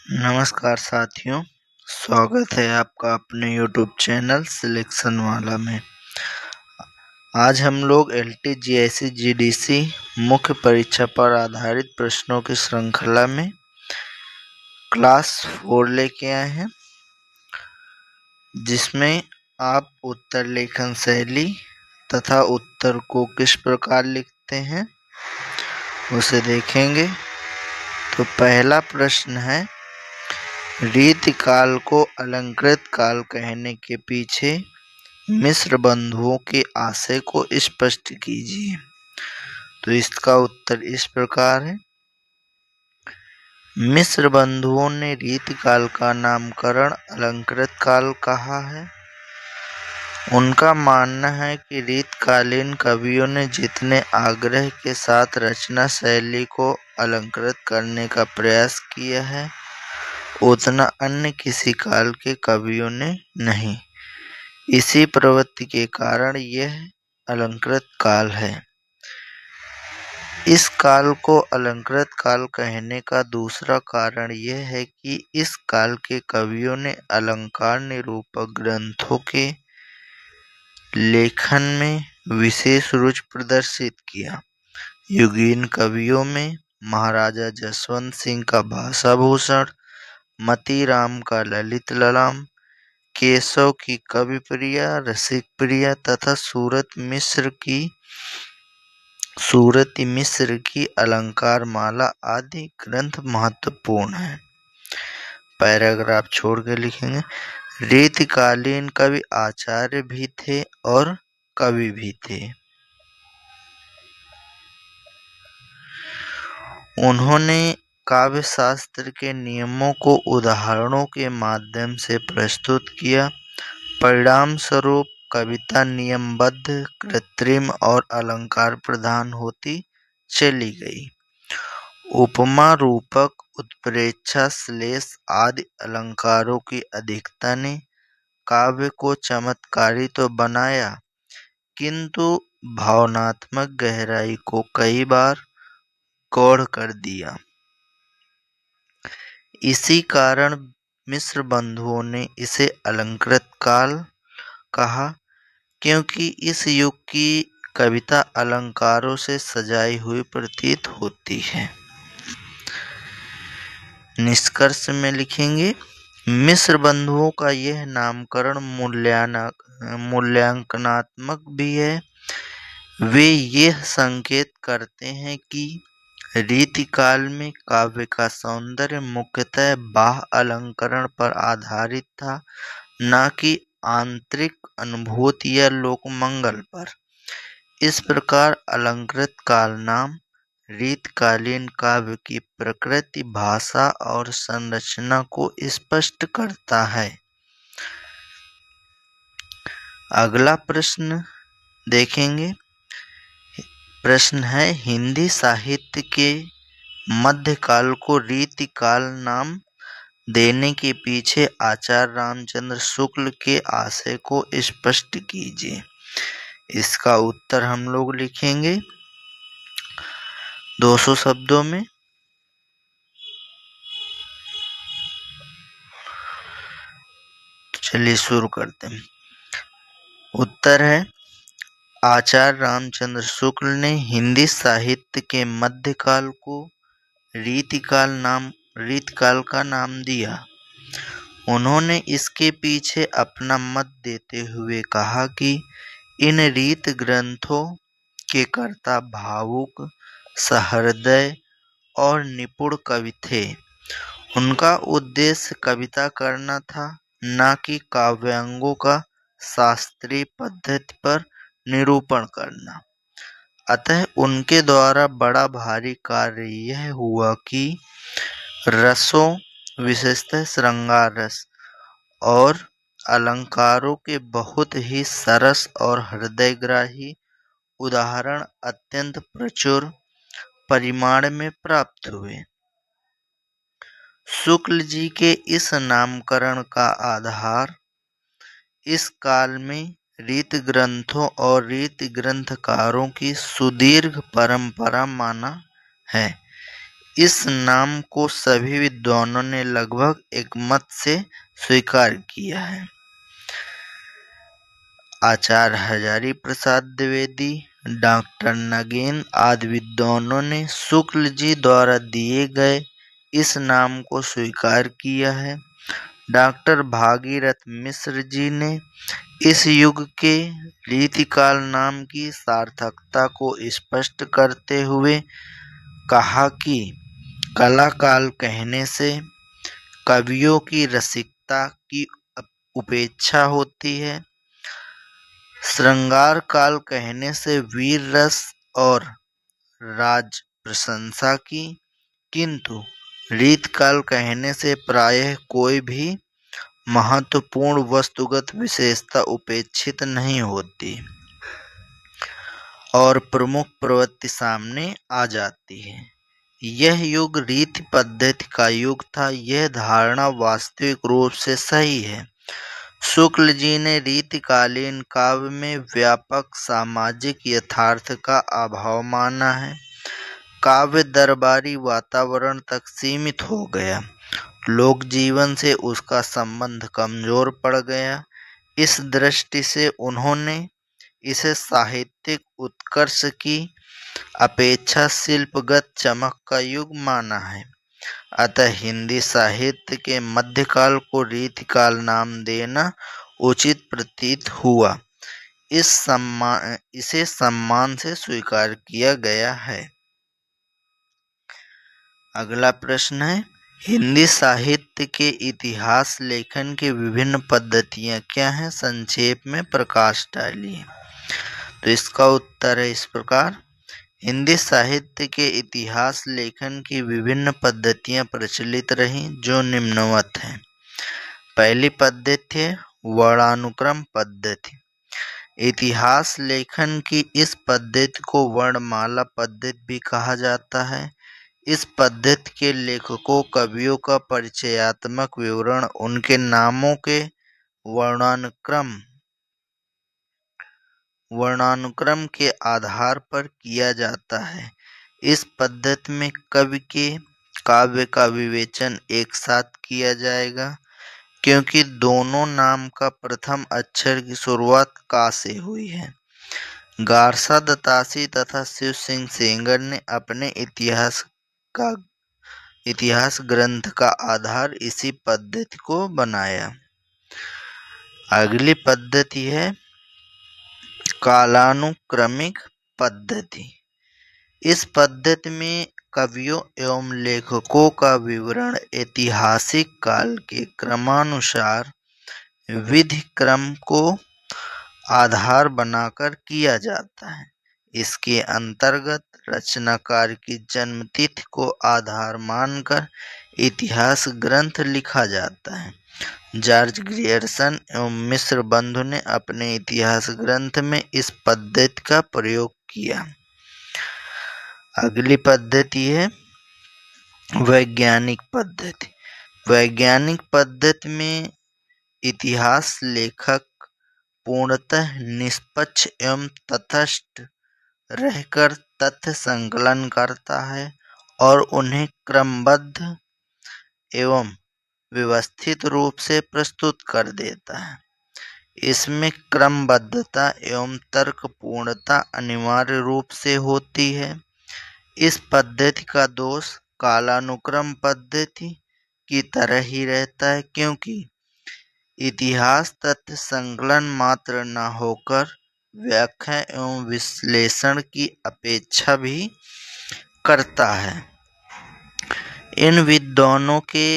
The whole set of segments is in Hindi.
नमस्कार साथियों, स्वागत है आपका अपने YouTube चैनल सिलेक्शन वाला में। आज हम लोग LTGIC GDC मुख्य परीक्षा पर आधारित प्रश्नों की श्रृंखला में क्लास 4 लेके आए हैं, जिसमें आप उत्तर लेखन शैली तथा उत्तर को किस प्रकार लिखते हैं उसे देखेंगे। तो पहला प्रश्न है, रीति काल को अलंकृत काल कहने के पीछे मिस्र बंधुओं के आशय को स्पष्ट कीजिए। तो इसका उत्तर इस प्रकार है। मिस्र बंधुओं ने रीति काल का नामकरण अलंकृत काल कहा है। उनका मानना है कि रीतकालीन कवियों ने जितने आग्रह के साथ रचना शैली को अलंकृत करने का प्रयास किया है, उतना अन्य किसी काल के कवियों ने नहीं। इसी प्रवृत्ति के कारण यह अलंकृत काल है। इस काल को अलंकृत काल कहने का दूसरा कारण यह है कि इस काल के कवियों ने अलंकार निरूपक ग्रंथों के लेखन में विशेष रुचि प्रदर्शित किया। युगीन कवियों में महाराजा जसवंत सिंह का भाषाभूषण, मतीराम का ललित ललाम, केशव की कविप्रिया, रसिक प्रिया तथा सूरती मिश्र की अलंकार माला आदि ग्रंथ महत्वपूर्ण हैं। पैराग्राफ छोड़ के लिखेंगे, रीतिकालीन कवि आचार्य भी थे और कवि भी थे। उन्होंने काव्य शास्त्र के नियमों को उदाहरणों के माध्यम से प्रस्तुत किया। परिणाम स्वरूप कविता नियमबद्ध, कृत्रिम और अलंकार प्रधान होती चली गई। उपमा रूपक, उत्प्रेक्षा, श्लेष आदि अलंकारों की अधिकता ने काव्य को चमत्कारी तो बनाया, किंतु भावनात्मक गहराई को कई बार गौण कर दिया। इसी कारण मिस्र बंधुओं ने इसे अलंकृत काल कहा, क्योंकि इस युग की कविता अलंकारों से सजाई हुई प्रतीत होती है। निष्कर्ष में लिखेंगे, मिस्र बंधुओं का यह नामकरण मूल्यांकनात्मक भी है। वे यह संकेत करते हैं कि रीतिकाल में काव्य का सौंदर्य मुख्यतः बाह्य अलंकरण पर आधारित था, न कि आंतरिक अनुभूति या लोकमंगल पर। इस प्रकार अलंकृत काल नाम रीतकालीन काव्य की प्रकृति, भाषा और संरचना को स्पष्ट करता है। अगला प्रश्न देखेंगे। प्रश्न है, हिंदी साहित्य के मध्यकाल को रीतिकाल नाम देने के पीछे आचार्य रामचंद्र शुक्ल के आशय को स्पष्ट कीजिए। इसका उत्तर हम लोग लिखेंगे 200 शब्दों में। चलिए शुरू करते हैं। उत्तर है, आचार्य रामचंद्र शुक्ल ने हिंदी साहित्य के मध्यकाल को रीतिकाल का नाम दिया। उन्होंने इसके पीछे अपना मत देते हुए कहा कि इन रीत ग्रंथों के कर्ता भावुक, सहृदय और निपुण कवि थे। उनका उद्देश्य कविता करना था, न कि काव्यांगों का शास्त्रीय पद्धति पर निरूपण करना। अतः उनके द्वारा बड़ा भारी कार्य यह हुआ कि रसों, विशेषतः श्रृंगार रस और अलंकारों के बहुत ही सरस और हृदयग्राही उदाहरण अत्यंत प्रचुर परिमाण में प्राप्त हुए। शुक्ल जी के इस नामकरण का आधार इस काल में रीत ग्रंथों और रीत ग्रंथकारों की सुदीर्घ परंपरा माना है। इस नाम को सभी विद्वानों ने लगभग एकमत से स्वीकार किया है। आचार्य हजारी प्रसाद द्विवेदी, डॉक्टर नगेन आदि विद्वानों ने शुक्ल जी द्वारा दिए गए इस नाम को स्वीकार किया है। डॉक्टर भागीरथ मिश्र जी ने इस युग के रीतिकाल नाम की सार्थकता को स्पष्ट करते हुए कहा कि कला काल कहने से कवियों की रसिकता की उपेक्षा होती है, श्रृंगार काल कहने से वीर रस और राज प्रशंसा की, किंतु रीतकाल कहने से प्रायः कोई भी महत्वपूर्ण वस्तुगत विशेषता उपेक्षित नहीं होती और प्रमुख प्रवृत्ति सामने आ जाती है। यह युग रीति पद्धति का युग था। यह धारणा वास्तविक रूप से सही है। शुक्ल जी ने रीतिकालीन काव्य में व्यापक सामाजिक यथार्थ का अभाव माना है। काव्य दरबारी वातावरण तक सीमित हो गया, लोक जीवन से उसका संबंध कमजोर पड़ गया। इस दृष्टि से उन्होंने इसे साहित्यिक उत्कर्ष की अपेक्षा शिल्पगत चमक का युग माना है। अतः हिंदी साहित्य के मध्यकाल को रीतिकाल नाम देना उचित प्रतीत हुआ। इसे सम्मान से स्वीकार किया गया है। अगला प्रश्न है, हिंदी साहित्य के इतिहास लेखन की विभिन्न पद्धतियां क्या हैं? संक्षेप में प्रकाश डालिए। तो इसका उत्तर है इस प्रकार। हिंदी साहित्य के इतिहास लेखन की विभिन्न पद्धतियां प्रचलित रहीं, जो निम्नवत हैं। पहली पद्धति है वर्णानुक्रम पद्धति। इतिहास लेखन की इस पद्धति को वर्णमाला पद्धति भी कहा जाता है। इस पद्धति के लेखकों कवियों का परिचयात्मक विवरण उनके नामों के वर्णानुक्रम के आधार पर किया जाता है। इस पद्धति में कवि के काव्य का विवेचन एक साथ किया जाएगा, क्योंकि दोनों नाम का प्रथम अक्षर की शुरुआत का से हुई है। गारसा दत्तासी तथा शिव सिंह सेंगर ने अपने इतिहास ग्रंथ का आधार इसी पद्धति को बनाया। अगली पद्धति है कालानुक्रमिक पद्धति। इस पद्धति में कवियों एवं लेखकों का विवरण ऐतिहासिक काल के क्रमानुसार विधि क्रम को आधार बनाकर किया जाता है। इसके अंतर्गत रचनाकार की जन्मतिथि को आधार मानकर इतिहास ग्रंथ लिखा जाता है। जॉर्ज ग्रियर्सन एवं मिश्र बंधु ने अपने इतिहास ग्रंथ में इस पद्धति का प्रयोग किया। अगली पद्धति है वैज्ञानिक पद्धति। वैज्ञानिक पद्धति में इतिहास लेखक पूर्णतः निष्पक्ष एवं तटस्थ रहकर तथ्य संकलन करता है और उन्हें क्रमबद्ध एवं व्यवस्थित रूप से प्रस्तुत कर देता है। इसमें क्रमबद्धता एवं तर्कपूर्णता अनिवार्य रूप से होती है। इस पद्धति का दोष कालानुक्रम पद्धति की तरह ही रहता है, क्योंकि इतिहास तथ्य संकलन मात्र न होकर व्याख्या एवं विश्लेषण की अपेक्षा भी करता है। इन विद्वानों के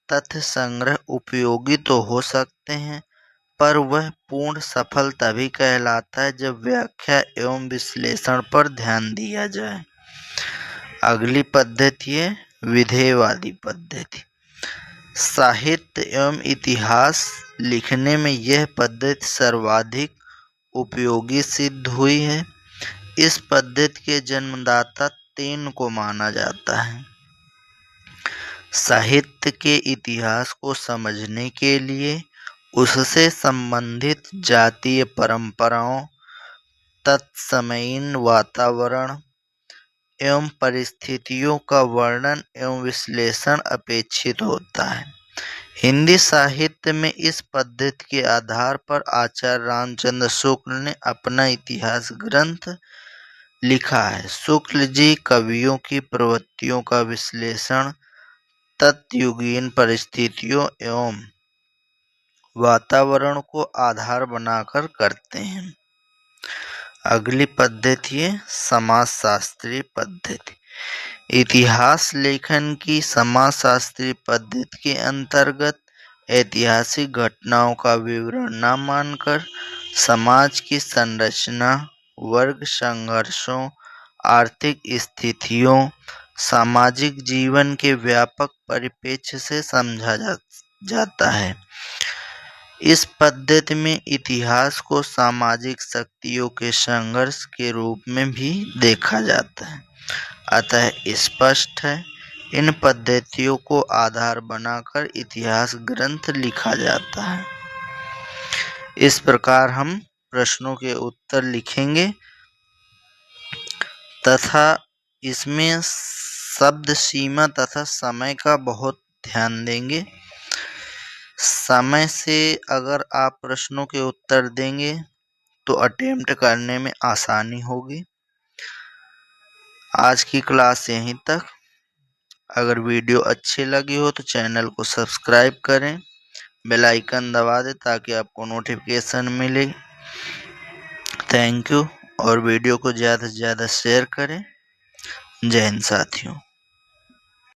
तथ्य संग्रह उपयोगी तो हो सकते हैं, पर वह पूर्ण सफल तभी कहलाता है जब व्याख्या एवं विश्लेषण पर ध्यान दिया जाए। अगली पद्धति है विधेयवादी पद्धति। साहित्य एवं इतिहास लिखने में यह पद्धति सर्वाधिक उपयोगी सिद्ध हुई है। इस पद्धति के जन्मदाता तेन को माना जाता है। साहित्य के इतिहास को समझने के लिए उससे संबंधित जातीय परंपराओं, तत्समयीन वातावरण, एवं परिस्थितियों का वर्णन एवं विश्लेषण अपेक्षित होता है। हिंदी साहित्य में इस पद्धति के आधार पर आचार्य रामचंद्र शुक्ल ने अपना इतिहास ग्रंथ लिखा है। शुक्ल जी कवियों की प्रवृत्तियों का विश्लेषण तत्युगीन परिस्थितियों एवं वातावरण को आधार बनाकर करते हैं। अगली पद्धति है समाजशास्त्रीय पद्धति। इतिहास लेखन की समाजशास्त्रीय पद्धति के अंतर्गत ऐतिहासिक घटनाओं का विवरण न मानकर समाज की संरचना, वर्ग संघर्षों, आर्थिक स्थितियों, सामाजिक जीवन के व्यापक परिप्रेक्ष्य से समझा जाता है। इस पद्धति में इतिहास को सामाजिक शक्तियों के संघर्ष के रूप में भी देखा जाता है। अतः स्पष्ट है, इन पद्धतियों को आधार बनाकर इतिहास ग्रंथ लिखा जाता है। इस प्रकार हम प्रश्नों के उत्तर लिखेंगे तथा इसमें शब्द सीमा तथा समय का बहुत ध्यान देंगे। समय से अगर आप प्रश्नों के उत्तर देंगे तो अटेम्प्ट करने में आसानी होगी। आज की क्लास यहीं तक। अगर वीडियो अच्छी लगी हो तो चैनल को सब्सक्राइब करें, बेल आइकन दबा दें ताकि आपको नोटिफिकेशन मिले। थैंक यू और वीडियो को ज़्यादा से ज़्यादा शेयर करें। जय हिंद साथियों।